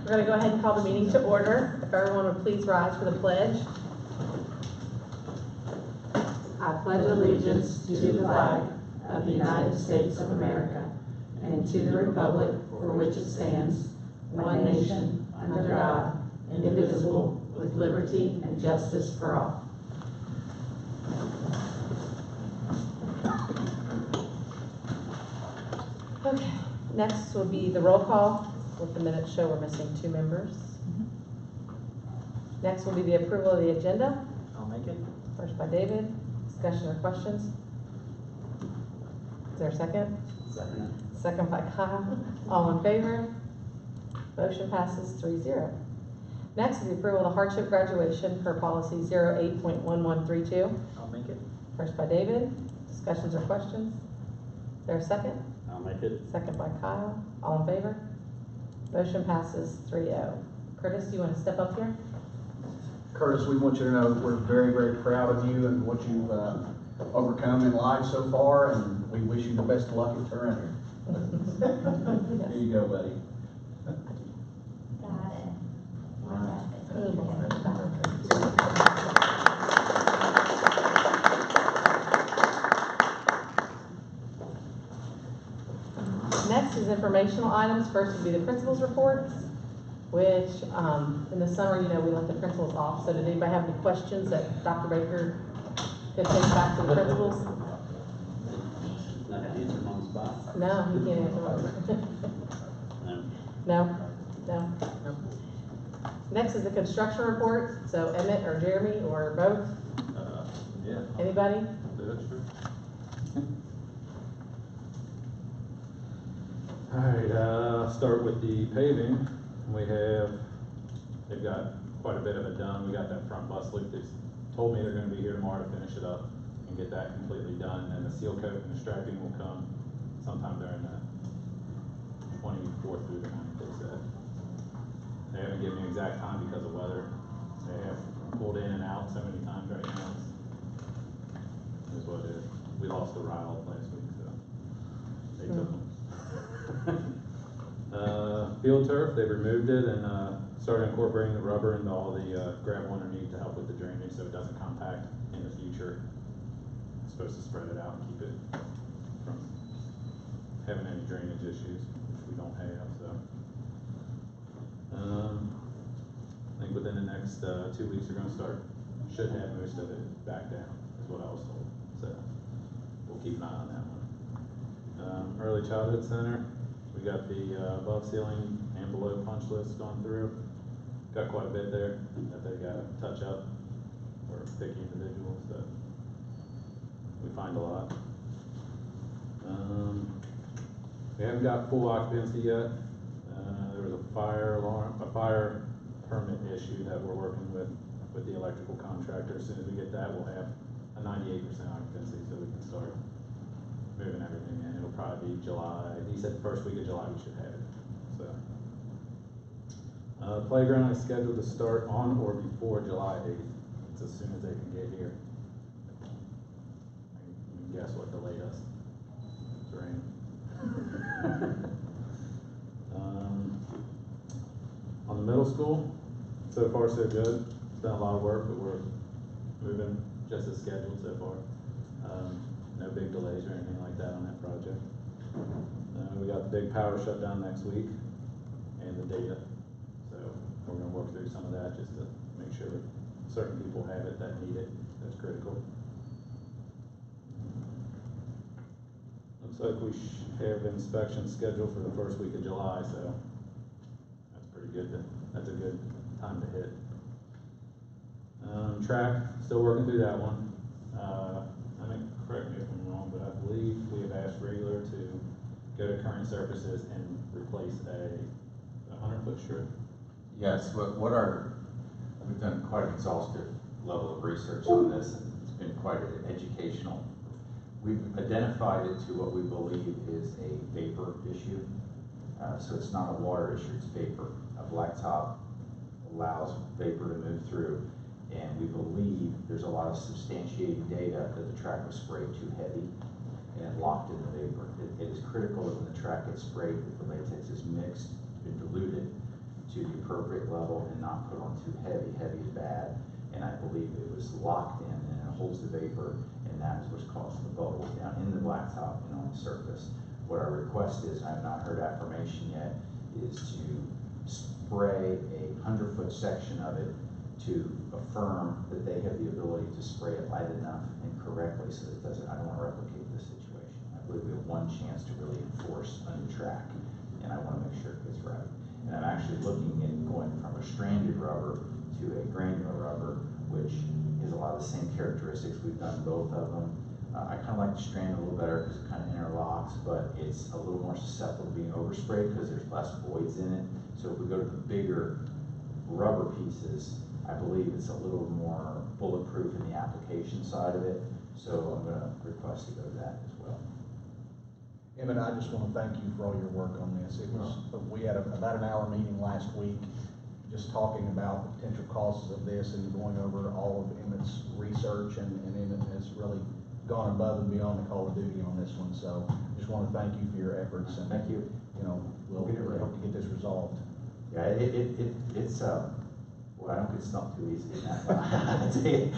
We're going to go ahead and call the meeting to order. If everyone would please rise for the pledge. I pledge allegiance to the flag of the United States of America and to the republic for which it stands, one nation, under God, indivisible, with liberty and justice for all. Okay, next will be the roll call. With the minutes show we're missing 2 members. Next will be the approval of the agenda. I'll make it. First by David. Discussion or questions? Is there a second? Second. Second by Kyle. All in favor? Motion passes 3-0. Next is the approval of the hardship graduation per policy 08.1132. I'll make it. First by David. Discussions or questions? Is there a second? I'll make it. Second by Kyle. All in favor? Motion passes 3-0. Curtis, do you want to step up here? Curtis, we want you to know that we're very, very proud of you and what you've overcome in life so far, and we wish you the best of luck at Turner. Here you go, buddy. Got it. Next is informational items. First would be the principal's reports, which in the summer, we let the principals off. So did anybody have any questions that Dr. Baker could take back to the principals? Not gonna answer them on the spot. No, he can't answer one. No? No? Next is the construction report. So Emmett or Jeremy or both? Yeah. Anybody? That's true. All right, start with the paving. They've got quite a bit of it done. We got that front bus loop. They told me they're gonna be here tomorrow to finish it up and get that completely done. And the seal coat and the striping will come sometime during the 24th through the 9th, they said. They haven't given me an exact time because of weather. They have pulled in and out so many times right now. Is what it is. We lost the Ryle last week, so they took them. Field turf, they removed it and started incorporating the rubber into all the gravel underneath to help with the drainage so it doesn't compact in the future. It's supposed to spread it out and keep it from having any drainage issues, which we don't have. So I think within the next 2 weeks we're going to should have most of it back down, is what I was told. So we'll keep an eye on that one. Early Childhood Center, we got the above ceiling and below punch list gone through. Got quite a bit there that they got to touch up. We're picky individuals, so we find a lot. We haven't got full occupancy yet. There was a fire permit issue that we're working with the electrical contractor. As soon as we get that, we'll have a 98% occupancy, so we can start moving everything in. It'll probably be July. He said the first week of July we should have it. So, playground is scheduled to start on or before July 8th. It's as soon as they can get here. You can guess what delayed us. It's rain. On the middle school, so far so good. It's been a lot of work, but we're moving just as scheduled so far. No big delays or anything like that on that project. We got the big power shutdown next week and the data. So we're going to work through some of that just to make sure certain people have it that need it. That's critical. Looks like we have inspection scheduled for the first week of July, so that's pretty good. That's a good time to hit. Track, still working through that one. I think, correct me if I'm wrong, but I believe we have asked Regular to go to current surfaces and replace a 100-foot strip. Yes, we've done quite an exhaustive level of research on this, and it's been quite educational. We've identified it to what we believe is a vapor issue. So it's not a water issue, it's vapor. A blacktop allows vapor to move through, and we believe there's a lot of substantiating data that the track was sprayed too heavy and it locked in the vapor. It is critical that when the track gets sprayed, that the latex is mixed and diluted to the appropriate level and not put on too heavy. Heavy is bad, and I believe it was locked in and it holds the vapor, and that is what's causing the bubbles down in the blacktop and on the surface. What our request is, I have not heard affirmation yet, is to spray a 100-foot section of it to affirm that they have the ability to spray it light enough and correctly so that it doesn't, I don't want to replicate this situation. I believe we have one chance to really enforce a new track, and I want to make sure it gets right. And I'm actually looking at going from a stranded rubber to a granular rubber, which has a lot of the same characteristics. We've done both of them. I kind of like the strand a little better because it kind of interlocks, but it's a little more susceptible to being oversprayed because there's less voids in it. So if we go to the bigger rubber pieces, I believe it's a little more bulletproof in the application side of it. So I'm going to request to go to that as well. Emmett, I just want to thank you for all your work on this. It was, we had about an hour meeting last week just talking about the potential causes of this and going over all of Emmett's research, and Emmett has really gone above and beyond the call of duty on this one. So I just want to thank you for your efforts, and Thank you. We'll hope to get this resolved. Yeah, it's well, I don't get stumped too easy in that. I tell you,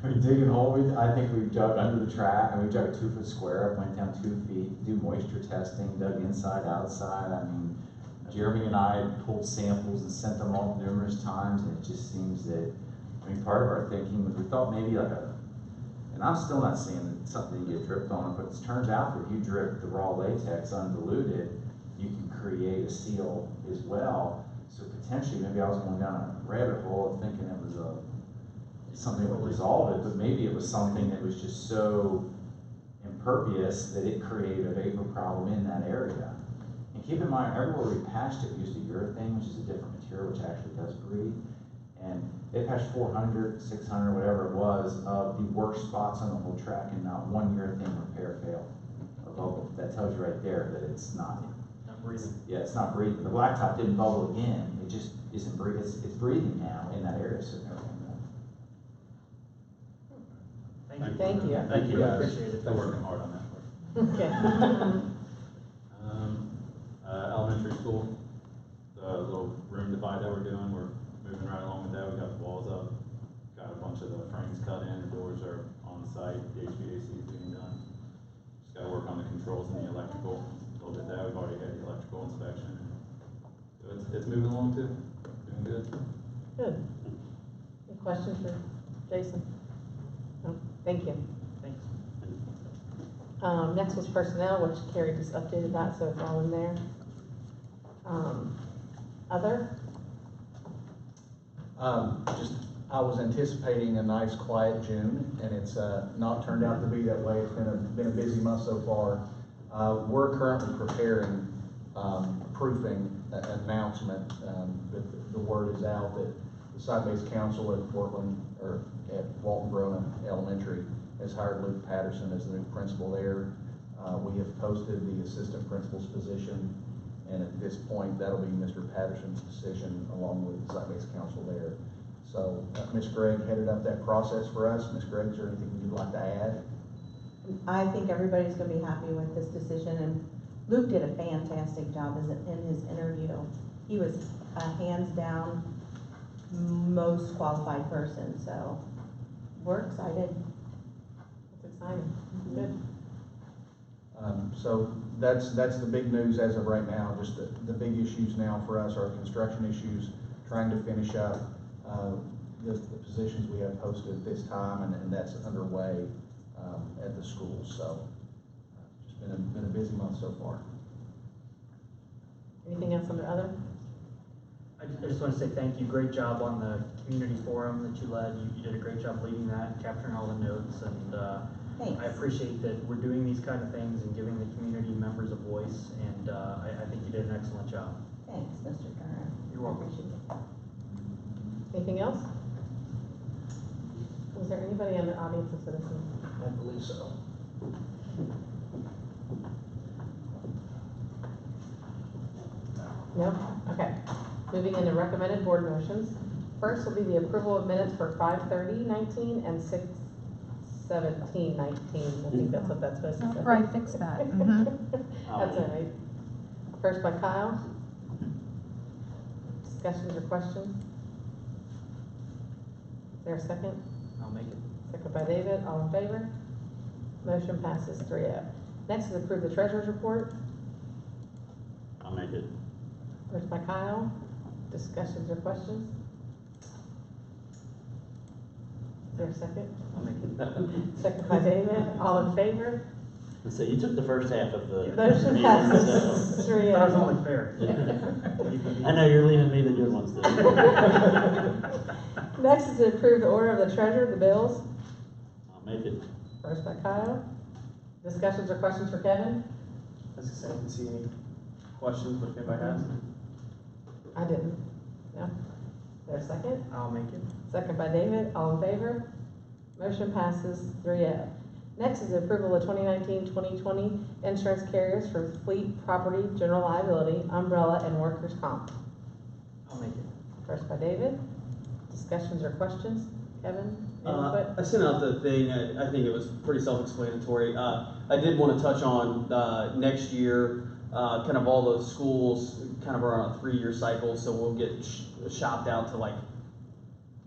when you dig a hole, I think we've dug under the track, and we dug a 2-foot square up, went down 2 feet, do moisture testing, dug inside, outside. I mean, Jeremy and I had pulled samples and sent them off numerous times, and it just seems that, I mean, part of our thinking was we thought maybe like and I'm still not saying that something you get dripped on, but it turns out that if you drip the raw latex undiluted, you can create a seal as well. So potentially, maybe I was going down a rabbit hole of thinking it was something that would resolve it, but maybe it was something that was just so impervious that it created a vapor problem in that area. And keep in mind, everywhere we patched it, we used a urethane, which is a different material, which actually does breathe. And they patched 400, 600, whatever it was, of the worst spots on the whole track, and not one urethane repair failed. A bubble. That tells you right there that it's not breathing. Yeah, it's not breathing. The blacktop didn't bubble again. It just isn't breathing. It's breathing now in that area. So Thank you. Thank you. Thank you, I Yes. appreciate it. They're working hard on that part. Okay. Elementary school, the little room divide that we're doing, we're moving right along with that. We got the walls up, got a bunch of the frames cut in, the doors are on site, the HVAC is being done. Just got to work on the controls and the electrical. A little bit of that, we've already had the electrical inspection. So it's moving along too, doing good. Good. Any questions for Jason? No? Thank you. Thanks. Next was personnel, which Carrie just updated that, so it's all in there. Other? I was anticipating a nice quiet June, and it's not turned out to be that way. It's been a busy month so far. We're currently preparing proofing an announcement. The word is out that the site-based council at Portland, or at Walton Brona Elementary, has hired Luke Patterson as the new principal there. We have posted the assistant principal's position, and at this point, that'll be Mr. Patterson's decision along with the site-based council there. So Ms. Gregg headed up that process for us. Ms. Gregg, is there anything you'd like to add? I think everybody's gonna be happy with this decision, and Luke did a fantastic job in his interview. He was a hands down most qualified person, so we're excited. It's exciting. Good. So that's the big news as of right now. Just the big issues now for us are construction issues, trying to finish up the positions we have posted at this time, and that's underway at the schools. So just been a busy month so far. Anything else under other? I just want to say thank you. Great job on the community forum that you led. You did a great job leading that, capturing all the notes, and Thanks. I appreciate that we're doing these kind of things and giving the community members a voice, and I think you did an excellent job. Thanks, Mr. Turner. You're welcome. Appreciate it. Anything else? Was there anybody in the audience of citizens? I believe so. No? Okay. Moving into recommended board motions. First will be the approval of minutes for 5:30:19 and 6:17:19. I think that's what that's supposed to say. Right, fix that. Mhm. That's all right. First by Kyle, Discussions or questions? Is there a second? I'll make it. Second by David, all in favor? Motion passes 3-0. Next is approve the treasurer's report. I'll make it. First by Kyle. Discussions or questions? Is there a second? I'll make it. Second by David, all in favor? So you took the first half of the. Motion meeting, passes so- 3-0. That was only fair. I know you're leaving me the good ones though. Next is to approve the order of the treasurer, the bills. I'll make it. First by Kyle. Discussions or questions for Kevin? I was gonna say, I didn't see any questions, but if anybody has. I didn't. No? Is there a second? I'll make it. Second by David, all in favor? Motion passes 3-0. Next is the approval of 2019-2020 insurance carriers for fleet, property, general liability, umbrella, and workers' comp. I'll make it. First by David. Discussions or questions? Kevin, input? I sent out the thing, I think it was pretty self-explanatory. I did want to touch on, next year, kind of all those schools kind of are on a 3-year cycle, so we'll get shopped out to like,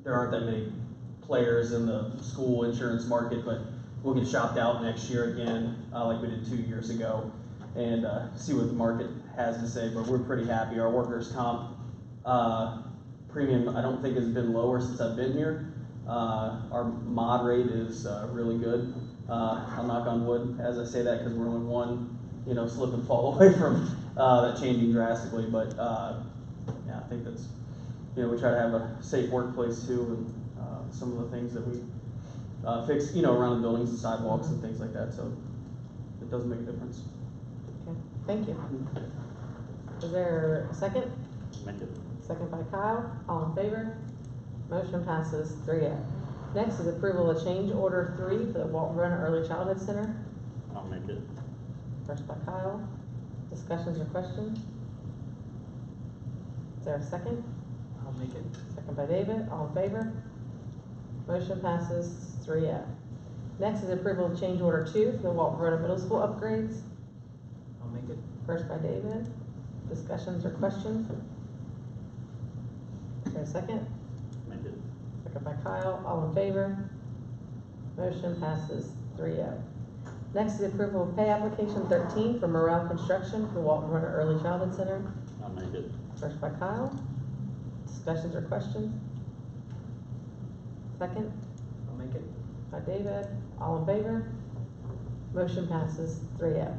there aren't that many players in the school insurance market, but we'll get shopped out next year again, like we did 2 years ago, and see what the market has to say, but we're pretty happy. Our workers' comp premium, I don't think has been lower since I've been here. Our mod rate is really good. I'll knock on wood as I say that because we're only one, slip and fall away from that changing drastically. But yeah, I think that's, we try to have a safe workplace too, and some of the things that we fix, around the buildings and sidewalks and things like that. So it does make a difference. Okay, thank you. Is there a second? Make it. Second by Kyle, all in favor? Motion passes 3-0. Next is approval of change order 3 for the Walton Run Early Childhood Center. I'll make it. First by Kyle. Discussions or questions? Is there a second? I'll make it. Second by David, all in favor? Motion passes 3-0. Next is approval of change order 2 for the Walton Run Middle School upgrades. I'll make it. First by David. Discussions or questions? Is there a second? Make it. Second by Kyle, all in favor? Motion passes 3-0. Next is the approval of pay application 13 for Morale Construction for the Walton Runner Early Childhood Center. I'll make it. First by Kyle. Discussions or questions? Second I'll make it. by David, all in favor? Motion passes 3-0.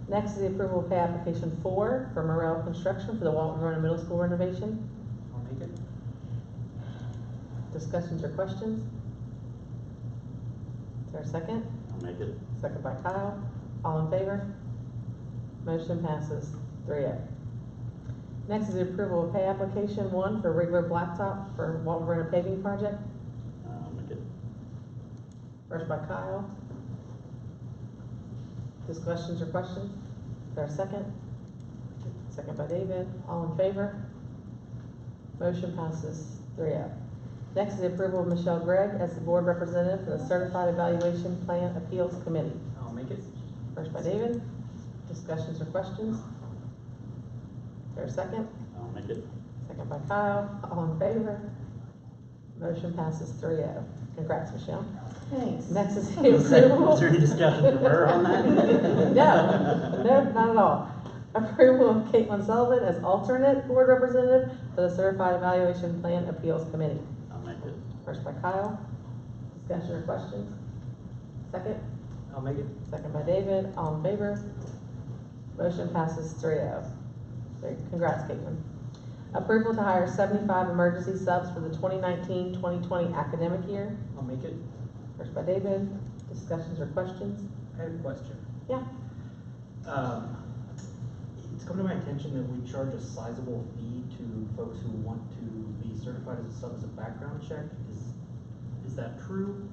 Next is the approval of pay application 4 for Morale Construction for the Walton Runner Middle School renovation. I'll make it. Discussions or questions? Is there a second? I'll make it. Second by Kyle. All in favor? Motion passes 3-0. Next is the approval of pay application 1 for regular blacktop for Walton Runner paving project. I'll make it. First by Kyle. Discussions or questions? Is there a second? Second by David. All in favor? Motion passes 3-0. Next is the approval of Michelle Gregg as the board representative for the Certified Evaluation Plan Appeals Committee. I'll make it. First by David. Discussions or questions? Is there a second? I'll make it. Second by Kyle. All in favor? Motion passes 3-0. Congrats, Michelle. Thanks. Next is the Is there approval. any discussion from her on that? No, not at all. Approval of Caitlin Sullivan as alternate board representative for the Certified Evaluation Plan Appeals Committee. I'll make it. First by Kyle. Discussion or questions? Second? I'll make it. Second by David. All in favor? Motion passes 3-0. Congrats, Caitlin. Approval to hire 75 emergency subs for the 2019-2020 academic year. I'll make it. First by David. Discussions or questions? I have a question. Yeah. It's come to my attention that we charge a sizable fee to folks who want to be certified as a sub as a background check. Is that true?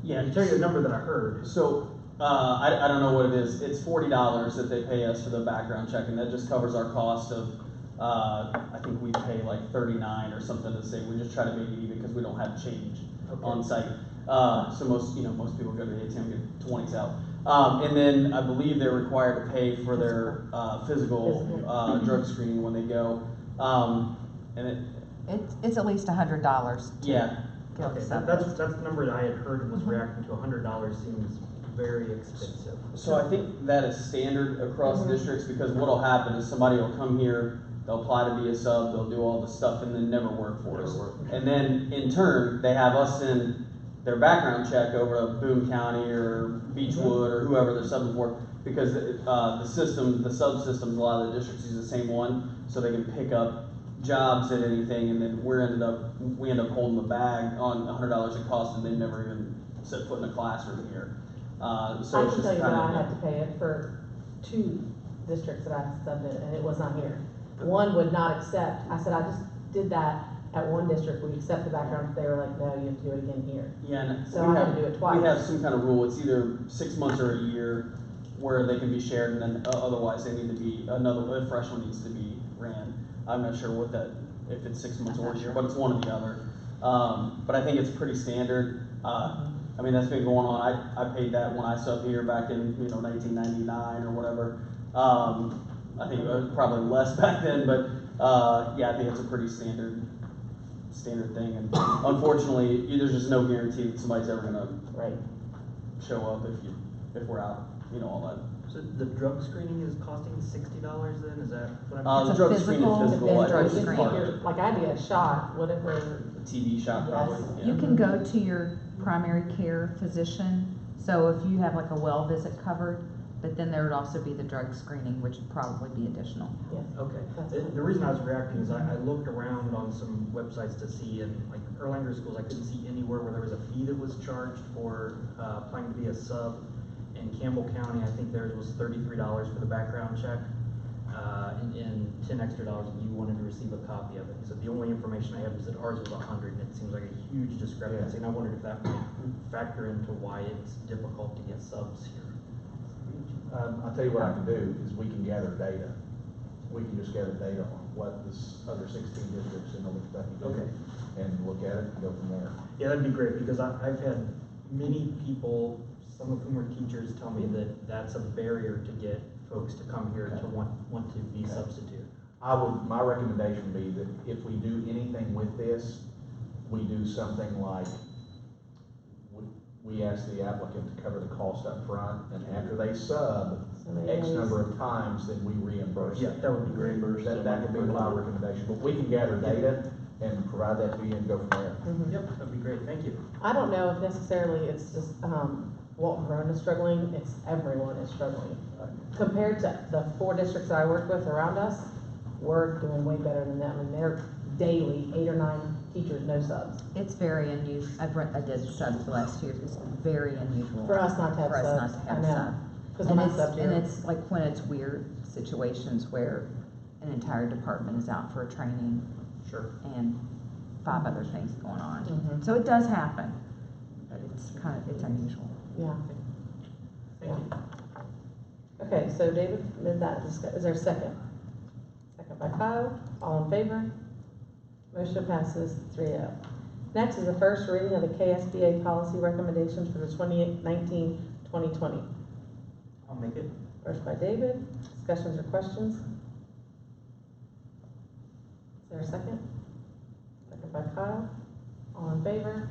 Yeah. I can tell you the number that I heard. So, I don't know what it is. It's $40 that they pay us for the background check, and that just covers our cost of, I think we pay like $39 or something to say, we just try to make it even because we don't have change on site. So most people go to the ATM and get 20s out. And then I believe they're required to pay for their physical drug screening when they go. And it, It's at least $100. yeah, Okay, that's the number that I had heard and was reacting to. $100 seems very expensive. so I think that is standard across districts, because what'll happen is somebody will come here, they'll apply to be a sub, they'll do all the stuff and then never work for us. And then in turn, they have us send their background check over to Boone County or Beechwood or whoever they're subbing for, because the subsystems, a lot of the districts use the same one, so they can pick up jobs at anything, and then we end up holding the bag on $100 it costs, and they never even set foot in a classroom here. So I it's can just tell you that I kind had to pay it for 2 districts that I subbed in, and it was not here. One would not accept, I said, I just did that at one district, we accept the background, they were like, no, you have to do it again here. Yeah, and So I had to do it twice. We have some kind of rule, it's either 6 months or a year where they can be shared, and then otherwise they need to be, a fresh one needs to be ran. I'm not sure what that, if it's 6 months or a year, but it's one or the other. But I think it's pretty standard. I mean, that's been going on, I paid that when I subbed here back in, 1999 or whatever. I think it was probably less back then, but, yeah, I think it's a pretty standard thing, and unfortunately, there's just no guarantee that somebody's ever gonna show up if we're out, all that. So the drug screening is costing $60 then, is that what I'm? The It's a drug screen and physical physical, drug I think, is screen. part of it. Like I had to get a shot, whatever. A TB shot probably. Yes. Yeah. You can go to your primary care physician, so if you have like a well visit covered, but then there would also be the drug screening, which would probably be additional. Yes. Okay, That's the reason I was reacting is I looked around on some websites to see, and like Erlanger schools, I couldn't see anywhere where there was a fee that was charged for applying to be a sub. In Campbell County, I think theirs was $33 for the background check, and $10 extra if you wanted to receive a copy of it. So the only information I had was that ours was $100, and it seems like a huge discrepancy, and I wondered if that might factor into why it's difficult to get subs here. I'll tell you what I can do, is we can gather data. We can just gather data on what this other 16 districts in Northern Kentucky do. Okay. And look at it and go from there. Yeah, that'd be great, because I've had many people, some of whom are teachers, tell me that that's a barrier to get folks to come here to want to be substitute. My recommendation would be that if we do anything with this, we do something like, we ask the applicant to cover the cost up front, and after they sub X number of times, then we reimburse. Yeah, that would be great. That would be my recommendation, but we can gather data and provide that to you and go from there. Yep, that'd be great, thank you. I don't know if necessarily it's just, Walton Road is struggling, it's everyone is struggling. Compared to the 4 districts that I work with around us, we're doing way better than them, and they're daily 8 or 9 teachers, no subs. It's very unusual. I did subs the last 2 years. It's very unusual. For us not to have For us subs, not to I have know. subs. Because And when I it's, subbed and here, it's like when it's weird situations where an entire department is out for a training Sure. and 5 other things going on. Mhm. So it does happen, but it's unusual. yeah. Thank you. Okay, so David, is there a second? Second by Kyle, all in favor? Motion passes 3-0. Next is the first reading of the KSBA policy recommendations for the 2019-2020. I'll make it. First by David, discussions or questions? Is there a second? Second by Kyle, all in favor?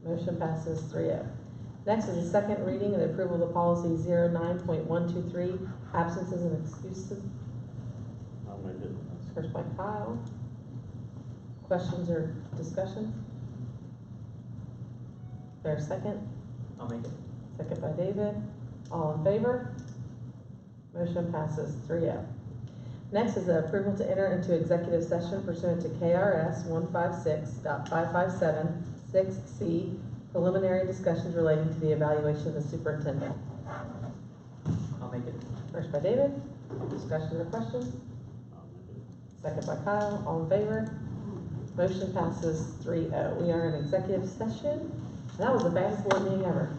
Motion passes 3-0. Next is the second reading of the approval of the policy 09.123, absences and excuses. I'll make it. First by Kyle. Questions or discussion? Is there a second? I'll make it. Second by David. All in favor? Motion passes 3-0. Next is the approval to enter into executive session pursuant to KRS 156.557-6C, preliminary discussions relating to the evaluation of the superintendent. I'll make it. First by David. Discussions or questions? I'll make it. Second by Kyle. All in favor? Motion passes 3-0. We are in executive session. That was the fastest board meeting ever.